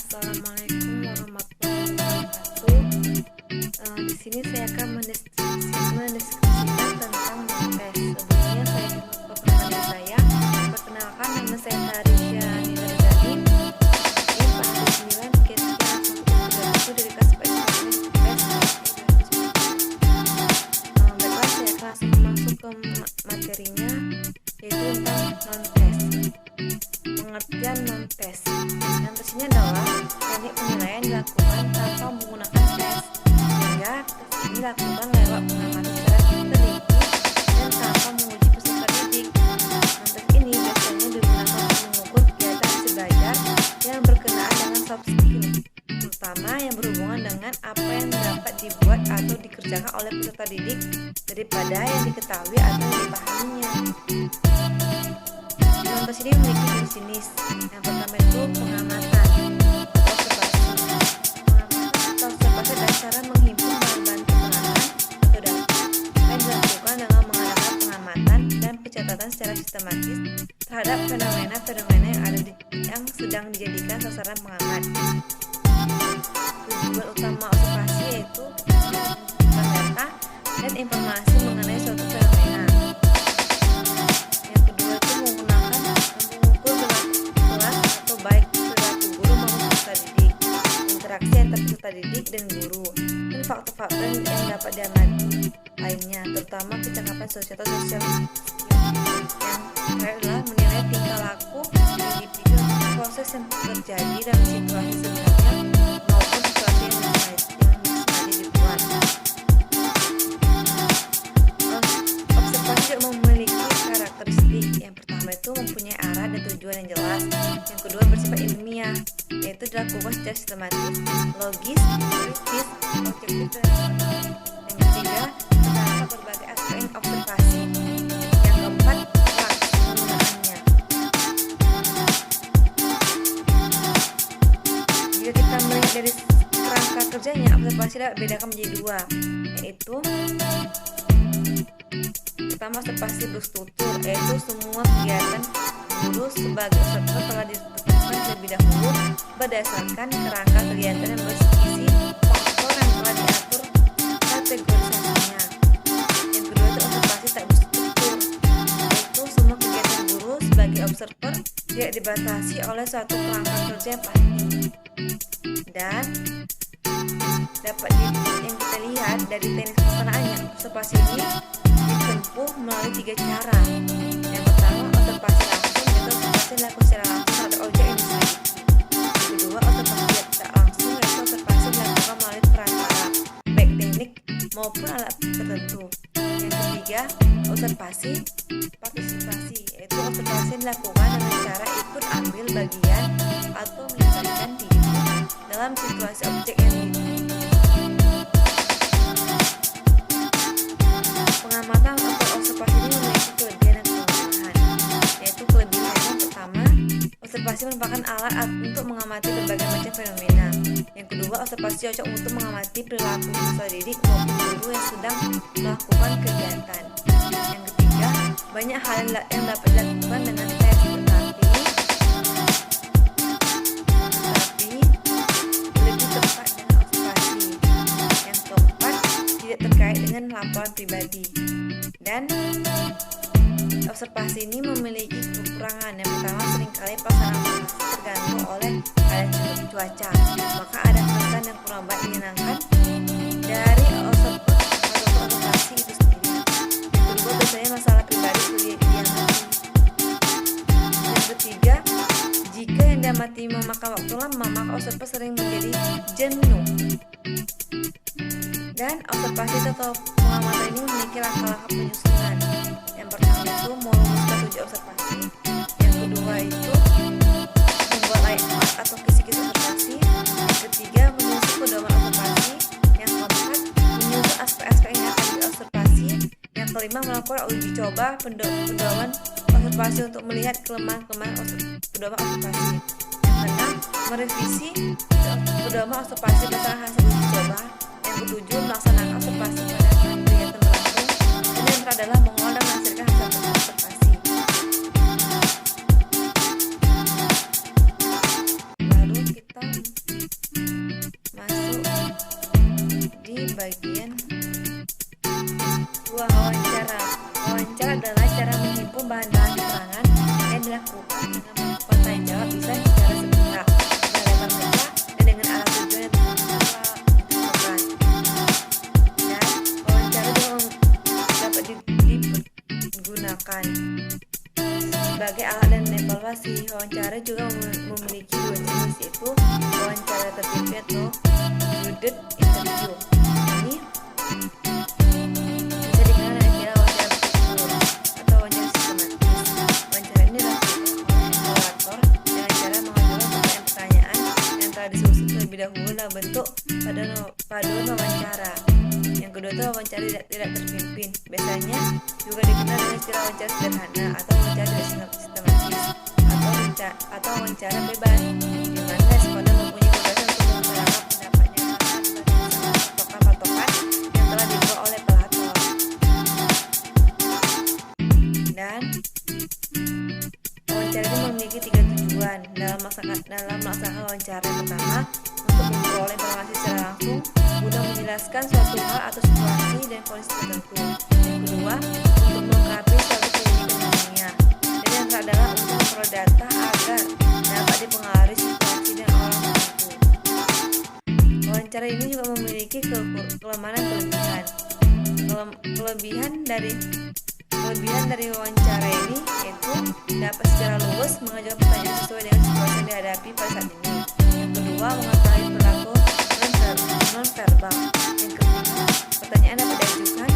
Assalamualaikum warahmatullahi wabarakatuh. Di sini saya akan mendeskripsikan tentang MONTES. Sebelumnya saya membuka perkenalan saya. Perkenalkan, nama saya Tarisha Nila Dani. Yang 49 sekian dari kelas MONTES. Baiklah, saya akan langsung masuk ke materinya, yaitu tentang MONTES. Pengertian MONTES. Tes ini adalah teknik penilaian dilakukan tanpa menggunakan tes, sehingga tes ini dilakukan lewat pengamatan secara teliti dan tanpa menguji peserta didik. Tes ini biasanya digunakan untuk mengukur kegiatan si belajar yang berkenaan dengan soft skill, terutama yang berhubungan dengan apa yang dapat dibuat atau dikerjakan oleh peserta didik daripada yang diketahui atau yang dipahaminya. Tes ini memiliki jenis-jenis. Yang pertama itu pengamatan atau observasi adalah cara menghimpun bahan-bahan keterangan atau data yang dilakukan dengan mengadakan pengamatan dan pencatatan secara sistematis terhadap fenomena-fenomena yang sedang dijadikan sasaran pengamat. Tujuan utama observasi yaitu mengumpulkan data dan informasi mengenai suatu fenomena. Peserta didik dan guru, dan faktor-faktor yang dapat diamati lainnya, terutama kecakapan sosial atau social skill. Yang terakhir adalah menilai tingkah laku individu, proses yang terjadi dalam situasi sebenarnya maupun situasi yang sengaja dibuat. Observasi juga memiliki karakteristik. Yang pertama itu mempunyai arah dan tujuan yang jelas. Yang kedua bersifat ilmiah, yaitu dilakukan secara sistematis, logis, kritis, objektif, dan rasional. Yang ketiga, terdapat berbagai aspek observasi. Yang keempat, penggunaannya. Jika kita melihat dari kerangka kerjanya, observasi dapat bedakan menjadi dua, yaitu pertama, observasi berstruktur, yaitu semua kegiatan guru sebagai observer telah ditetapkan terlebih dahulu berdasarkan kerangka kegiatan yang berisi faktor yang telah diatur kategorisasinya. Yang kedua itu observasi tak berstruktur, yaitu semua kegiatan guru sebagai observer tidak dibatasi oleh suatu kerangka kerja yang pasti dan dapat yang kita lihat dari teknik pelaksanaannya. Observasi ini ditempuh melalui 3 cara. Yang pertama, observasi langsung, yaitu observasi dilakukan secara langsung terhadap objek yang diselidiki. Yang kedua, observasi tidak langsung, yaitu observasi dilakukan melalui perantara baik teknik maupun alat tertentu. Yang ketiga, observasi partisipasi, yaitu observasi yang dilakukan dengan cara ikut ambil bagian atau melibatkan diri dalam situasi objek yang diselidiki. Pengamatan atau observasi ini memiliki kelebihan dan kelemahan, yaitu kelebihan yang pertama, observasi merupakan alat untuk mengamati berbagai macam fenomena. Yang kedua, observasi cocok untuk mengamati perilaku peserta didik maupun guru yang sedang melakukan kegiatan. Yang ketiga, banyak hal yang dapat dilakukan dengan tes, tetapi lebih tepat dengan observasi. Yang keempat, tidak terkait dengan laporan pribadi. Dan observasi ini memiliki kekurangan. Yang pertama, seringkali pelaksanaan observasi tergantung oleh keadaan cuaca, maka ada kesan yang kurang baik menyenangkan dari observasi itu sendiri. Yang kedua, biasanya masalah pribadi sulit diamati. Yang ketiga, jika yang diamati memakan waktu lama, maka observasi sering menjadi jenuh. Dan observasi atau pengamatan ini memiliki langkah-langkah penyusunan. Yang pertama itu merumuskan tujuan observasi. Yang kedua itu membuat layout atau kisi-kisi observasi. Yang ketiga, menyusun pedoman observasi. Yang keempat, menyusun aspek-aspek yang akan diobservasi. Yang kelima, melakukan uji coba pedoman observasi untuk melihat kelemahan-kelemahan pedoman observasi. Yang keenam, merevisi pedoman observasi berdasarkan hasil uji coba. Yang ketujuh, melaksanakan observasi pada saat kegiatan berlangsung. Dan yang terakhir adalah mengolah dan menghasilkan hasil observasi. Lalu kita juga memiliki dua jenis, yaitu wawancara tertutup atau guided interview. Ini bisa dikenal dengan istilah wawancara tertutup atau wawancara sistematis. Wawancara ini dilakukan oleh evaluator dengan cara mengajukan pertanyaan yang telah disusun terlebih dahulu dalam bentuk paduan wawancara. Yang kedua itu wawancara tidak terpimpin. Biasanya juga dikenal dengan istilah wawancara sederhana atau wawancara tidak sistematis atau wawancara bebas, di mana responden mempunyai kebebasan untuk mengutarakan pendapatnya berdasarkan patokan-patokan yang telah dibuat oleh pelator. Dan wawancara ini memiliki 3 tujuan dalam melaksanakan wawancara. Yang pertama, untuk memperoleh informasi secara langsung guna menjelaskan suatu hal atau situasi dan kondisi tertentu. Yang kedua, untuk melengkapi suatu pendidikan ilmiah. Dan yang terakhir adalah untuk memperoleh data agar dapat dipengaruhi situasi dan orang tertentu. Wawancara ini juga memiliki kelemahan dan kelebihan. Kelebihan dari wawancara ini yaitu dapat secara luas mengajukan pertanyaan sesuai dengan situasi yang dihadapi pada saat ini. Yang kedua, mengetahui perilaku non-verbal. Yang ketiga, pertanyaan dapat diajukan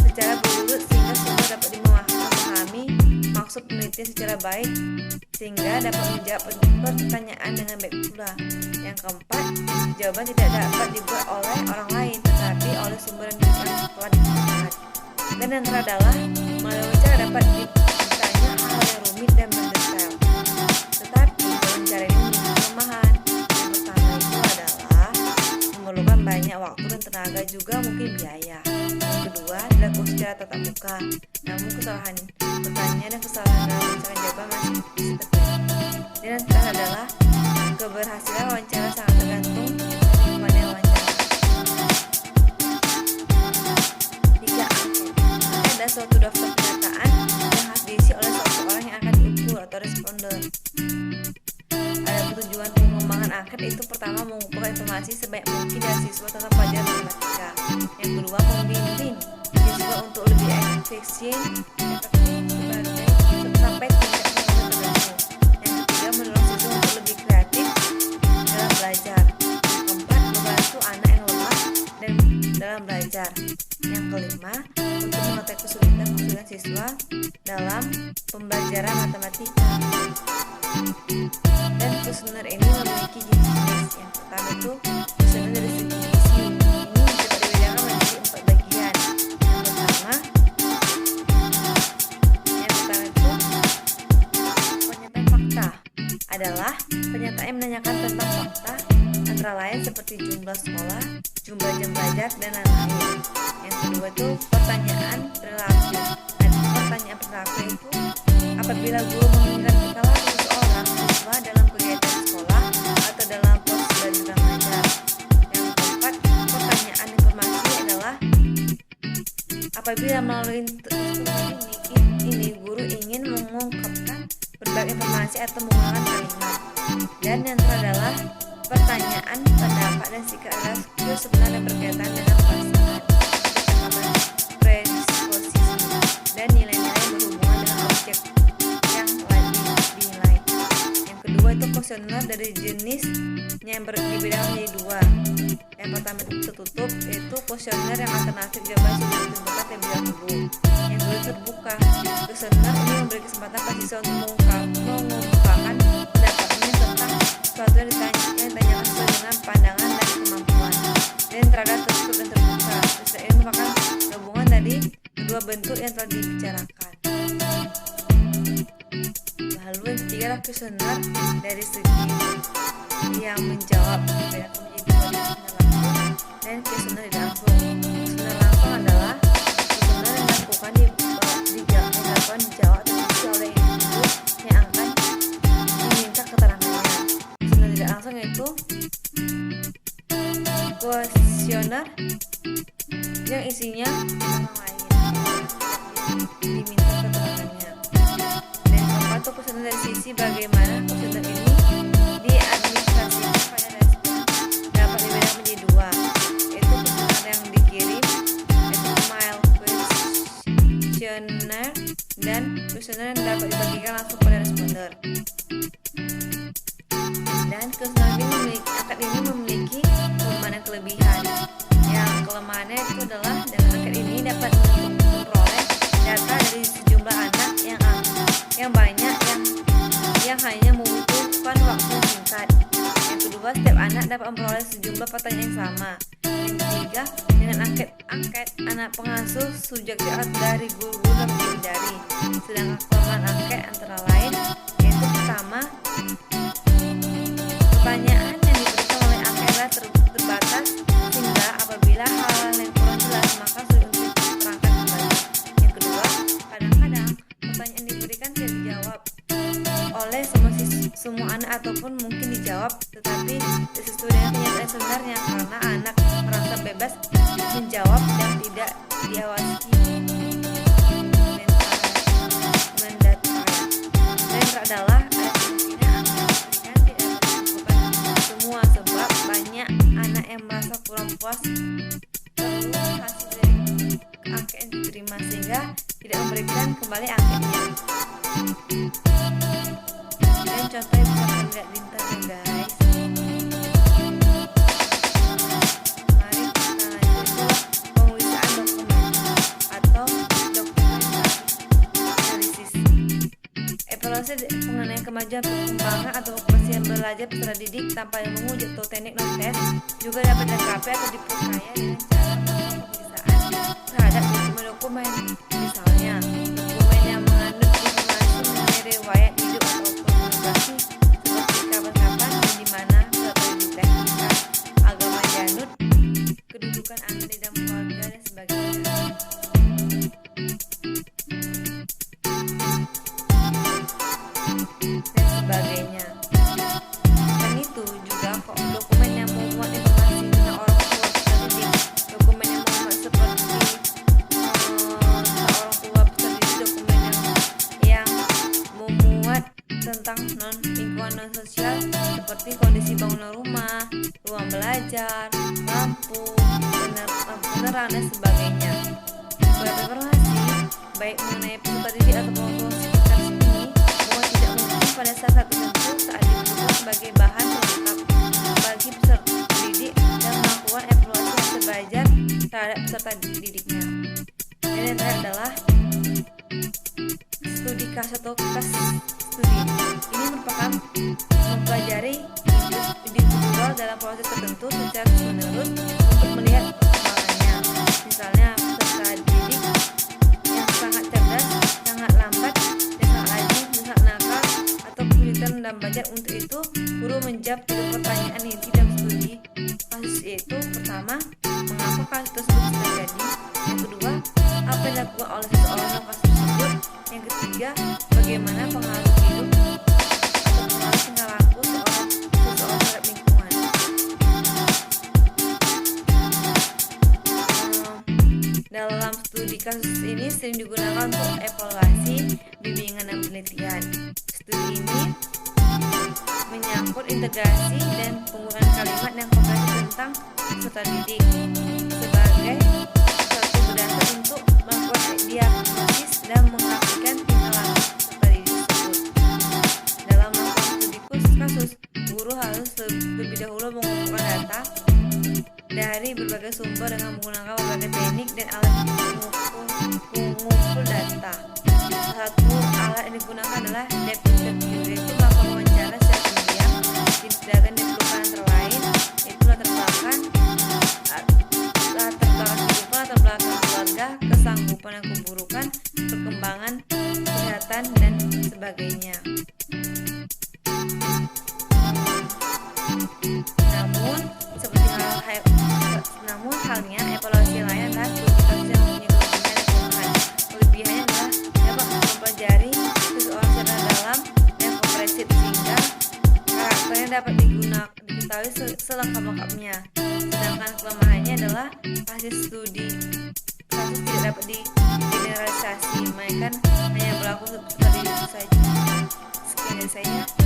secara berurut sehingga semua dapat memahami maksud penelitian secara baik sehingga dapat menjawab pertanyaan dengan baik pula. Yang keempat, jawaban tidak dapat dibuat oleh orang lain tetapi oleh sumber yang telah ditemukan. Dan yang terakhir adalah melalui wawancara dapat ditanya hal yang rumit dan mendetail. Tetapi wawancara ini memiliki kelemahan. Yang pertama itu adalah memerlukan banyak waktu dan tenaga, juga mungkin biaya. Yang kedua dilakukan secara tatap muka, namun kesalahan pertanyaan dan kesalahan dalam mencari jawaban masih bisa terjadi. Dan yang terakhir adalah keberhasilan wawancara sangat tergantung dari kemana wawancara. 3. Angket ada suatu daftar pernyataan yang harus diisi oleh seseorang yang akan diukur atau responden. Ada tujuan pengembangan angket itu pertama mengumpulkan informasi sebanyak mungkin dari siswa tentang pelajaran matematika. Yang kedua, membimbing siswa untuk lebih efektif sampai tingkat pengetahuan tertentu. Yang ketiga, mendorong siswa untuk lebih kreatif dalam belajar. Yang keempat, membantu anak yang lemah dan dalam belajar. Yang kelima, untuk mengetahui kesulitan siswa dalam pembelajaran matematika. Dan kuesioner ini memiliki jenis-jenis. Yang pertama itu kuesioner dari segi isi. Ini dapat dibedakan menjadi 4 bagian. Yang pertama itu pernyataan fakta. Adalah pernyataan yang menanyakan tentang fakta antara lain seperti jumlah sekolah, jumlah jam belajar, dan lain-lain. Yang kedua itu pertanyaan perilaku. Pertanyaan perilaku itu apabila guru menginginkan perilaku seseorang siswa dalam kegiatan sekolah atau dalam proses belajar mengajar. Yang keempat, pertanyaan informasi adalah apabila melalui instrumen ini guru ingin mengungkapkan berbagai informasi atau menggunakan kalimat. Dan yang terakhir adalah pertanyaan pendapat dan sikap adalah skill sebenarnya berkaitan dengan perasaan, kecakapan, predisposisi, dan nilai-nilai berhubungan dengan objek yang dinilai. Yang kedua itu kuesioner dari jenisnya yang dibedakan menjadi 2. Yang pertama itu tertutup, yaitu kuesioner yang alternatif jawaban sudah ditentukan terlebih dahulu. Yang kedua terbuka. Kuesioner ini memberi kesempatan pada siswa untuk mengungkapkan pendapatnya tentang sesuatu yang ditanyakan sesuai dengan pandangan dan kemampuan. Dan yang terakhir tertutup dan terbuka. Kuesioner ini merupakan gabungan dari kedua bentuk yang telah dibicarakan. Lalu yang ketiga adalah kuesioner dari segi yang menjawab, dibedakan menjadi 2 kuesioner langsung dan kuesioner tidak langsung. Kuesioner langsung adalah kuesioner yang dilakukan dijawab atau diisi oleh individu yang akan diminta keterangannya. Kuesioner tidak langsung yaitu kuesioner yang isinya orang lain diminta keterangannya. Dan keempat itu kuesioner dari sisi bagaimana kuesioner ini diadministrasikan pada respon dapat dibedakan menjadi 2, yaitu kuesioner yang dikirim yaitu mail kuesioner dan kuesioner yang dapat dibagikan langsung pada responder. Dan angket ini memiliki kelemahan dan kelebihan. Yang kelemahannya itu adalah dengan angket ini dapat memperoleh data dari sejumlah anak yang banyak yang hanya membutuhkan waktu singkat. Yang kedua, setiap anak dapat memperoleh sejumlah pertanyaan yang sama. Yang ketiga, dengan angket anak pengasuh subjektif dari guru dan dari. Sedangkan kelemahan angket antara lain yaitu pertama, pertanyaan yang diberikan oleh angket adalah terbatas sehingga apabila hal yang kurang jelas maka sulit untuk diterangkan kembali. Yang kedua, kadang-kadang pertanyaan yang diberikan tidak dijawab oleh semua anak ataupun mungkin dijawab tetapi sesuai dengan kenyataan sebenarnya karena anak merasa bebas menjawab dan tidak diawasi mendatar. Dan adalah ada kemungkinan angket diberikan tidak mencukupi semua sebab banyak anak yang merasa kurang puas perlu hasil dari angket yang diterima sehingga tidak memberikan kembali angketnya. Dan contohnya bisa kalian lihat di internet guys. Mari kita lanjut ke pemeriksaan dokumen atau dokumentasi analisis. Evaluasi mengenai kemajuan perkembangan atau kebersihan belajar peserta didik tanpa menguji atau teknik non-tes juga dapat dilengkapi atau diperkaya dengan cara melakukan pemeriksaan terhadap dokumen-dokumen. Misalnya, dokumen yang mengandung informasi mengenai riwayat hidup atau seperti kapan-kapan dan di mana peserta didik, agama janut, kedudukan anak di dalam keluarga dan sebagainya. Dan itu juga kok dokumen yang memuat informasi tentang orang tua peserta didik, dokumen yang memuat seperti orang tua peserta didik, dokumen yang memuat tentang lingkungan non sosial seperti kondisi bangunan rumah, ruang belajar, lampu, penerangan dan sebagainya. Beberapa informasi baik mengenai peserta didik atau orang tua sekitar sini bahwa tidak mungkin pada saat tertentu saat dibutuhkan sebagai bahan pelengkap bagi peserta didik dan melakukan evaluasi hasil belajar terhadap peserta didiknya. Dan yang terakhir adalah studi kasus atau kas studi. Ini merupakan mempelajari hidup individual dalam proses tertentu secara terus-menerus untuk melihat perkembangannya. Misalnya peserta didik yang sangat cerdas, sangat lambat, dan sangat rajin, sangat nakal, atau kesulitan dalam belajar. Untuk itu, guru menjawab 3 pertanyaan inti dalam studi kasus yaitu pertama, mengapa kasus tersebut terjadi? Yang kedua, apa yang dilakukan oleh seseorang dalam kasus tersebut? Yang ketiga, bagaimana pengaruh hidup atau pengaruh tingkah laku seseorang terhadap lingkungan. Dalam studi kasus ini sering digunakan untuk evaluasi, bimbingan dan penelitian. Studi ini menyangkut integrasi dan penggunaan kalimat dan komprehensif tentang peserta didik sebagai suatu berdasar untuk melakukan diagnosis dan mengaplikan tingkah laku peserta didik tersebut. Dalam melakukan studi kasus, guru harus terlebih dahulu mengumpulkan data dari berbagai sumber dengan menggunakan berbagai teknik dan alat mengumpul data. Salah satu alat yang digunakan adalah depth interview, yaitu melakukan wawancara secara pendiam di data yang diperlukan antara lain yaitu latar belakang kehidupan, latar belakang keluarga, kesanggupan dan keburukan, perkembangan kesehatan dan sebagainya. Namun halnya evaluasi lain adalah studi kasus yang mempunyai kelebihan dan kelemahan. Kelebihannya adalah dapat mempelajari seseorang secara dalam dan komprehensif sehingga karakternya dapat diketahui selengkap-lengkapnya. Sedangkan kelemahannya adalah hasil studi kasus tidak dapat digeneralisasi, melainkan hanya berlaku seperti itu saja. Sekian dari saya.